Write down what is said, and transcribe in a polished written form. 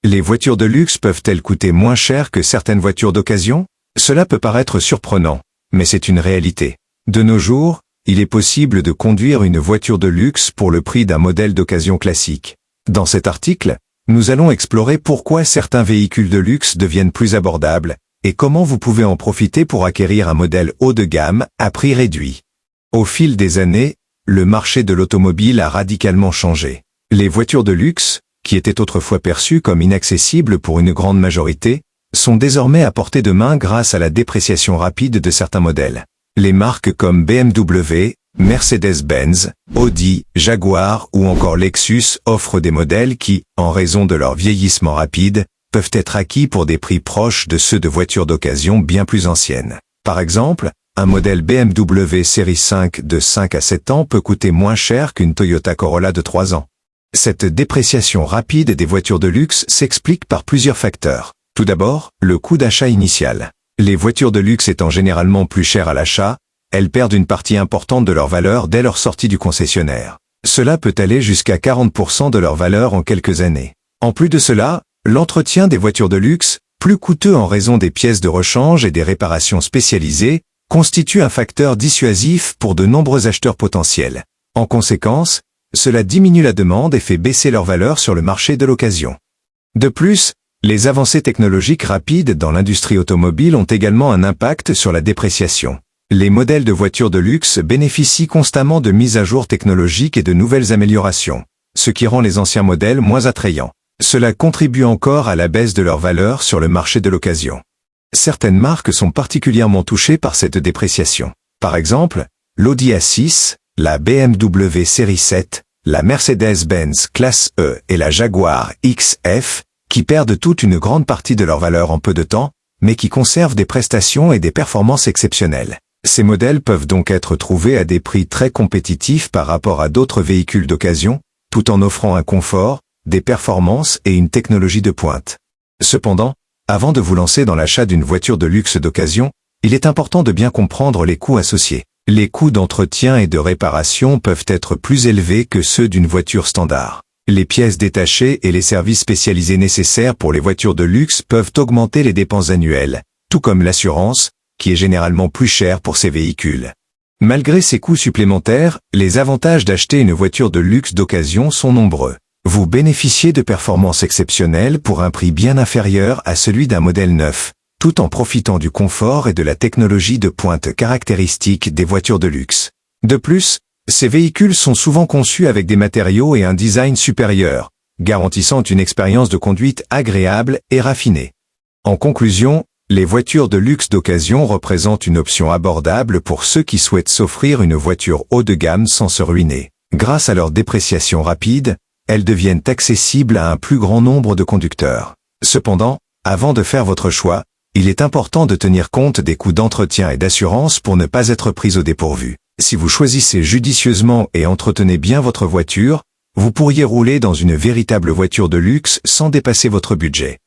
Les voitures de luxe peuvent-elles coûter moins cher que certaines voitures d'occasion? Cela peut paraître surprenant, mais c'est une réalité. De nos jours, il est possible de conduire une voiture de luxe pour le prix d'un modèle d'occasion classique. Dans cet article, nous allons explorer pourquoi certains véhicules de luxe deviennent plus abordables et comment vous pouvez en profiter pour acquérir un modèle haut de gamme à prix réduit. Au fil des années, le marché de l'automobile a radicalement changé. Les voitures de luxe, qui étaient autrefois perçues comme inaccessibles pour une grande majorité, sont désormais à portée de main grâce à la dépréciation rapide de certains modèles. Les marques comme BMW, Mercedes-Benz, Audi, Jaguar ou encore Lexus offrent des modèles qui, en raison de leur vieillissement rapide, peuvent être acquis pour des prix proches de ceux de voitures d'occasion bien plus anciennes. Par exemple, un modèle BMW série 5 de 5 à 7 ans peut coûter moins cher qu'une Toyota Corolla de 3 ans. Cette dépréciation rapide des voitures de luxe s'explique par plusieurs facteurs. Tout d'abord, le coût d'achat initial. Les voitures de luxe étant généralement plus chères à l'achat, elles perdent une partie importante de leur valeur dès leur sortie du concessionnaire. Cela peut aller jusqu'à 40% de leur valeur en quelques années. En plus de cela, l'entretien des voitures de luxe, plus coûteux en raison des pièces de rechange et des réparations spécialisées, constitue un facteur dissuasif pour de nombreux acheteurs potentiels. En conséquence, cela diminue la demande et fait baisser leur valeur sur le marché de l'occasion. De plus, les avancées technologiques rapides dans l'industrie automobile ont également un impact sur la dépréciation. Les modèles de voitures de luxe bénéficient constamment de mises à jour technologiques et de nouvelles améliorations, ce qui rend les anciens modèles moins attrayants. Cela contribue encore à la baisse de leur valeur sur le marché de l'occasion. Certaines marques sont particulièrement touchées par cette dépréciation. Par exemple, l'Audi A6, la BMW série 7, la Mercedes-Benz classe E et la Jaguar XF, qui perdent toute une grande partie de leur valeur en peu de temps, mais qui conservent des prestations et des performances exceptionnelles. Ces modèles peuvent donc être trouvés à des prix très compétitifs par rapport à d'autres véhicules d'occasion, tout en offrant un confort, des performances et une technologie de pointe. Cependant, avant de vous lancer dans l'achat d'une voiture de luxe d'occasion, il est important de bien comprendre les coûts associés. Les coûts d'entretien et de réparation peuvent être plus élevés que ceux d'une voiture standard. Les pièces détachées et les services spécialisés nécessaires pour les voitures de luxe peuvent augmenter les dépenses annuelles, tout comme l'assurance, qui est généralement plus chère pour ces véhicules. Malgré ces coûts supplémentaires, les avantages d'acheter une voiture de luxe d'occasion sont nombreux. Vous bénéficiez de performances exceptionnelles pour un prix bien inférieur à celui d'un modèle neuf, tout en profitant du confort et de la technologie de pointe caractéristique des voitures de luxe. De plus, ces véhicules sont souvent conçus avec des matériaux et un design supérieur, garantissant une expérience de conduite agréable et raffinée. En conclusion, les voitures de luxe d'occasion représentent une option abordable pour ceux qui souhaitent s'offrir une voiture haut de gamme sans se ruiner. Grâce à leur dépréciation rapide, elles deviennent accessibles à un plus grand nombre de conducteurs. Cependant, avant de faire votre choix, il est important de tenir compte des coûts d'entretien et d'assurance pour ne pas être pris au dépourvu. Si vous choisissez judicieusement et entretenez bien votre voiture, vous pourriez rouler dans une véritable voiture de luxe sans dépasser votre budget.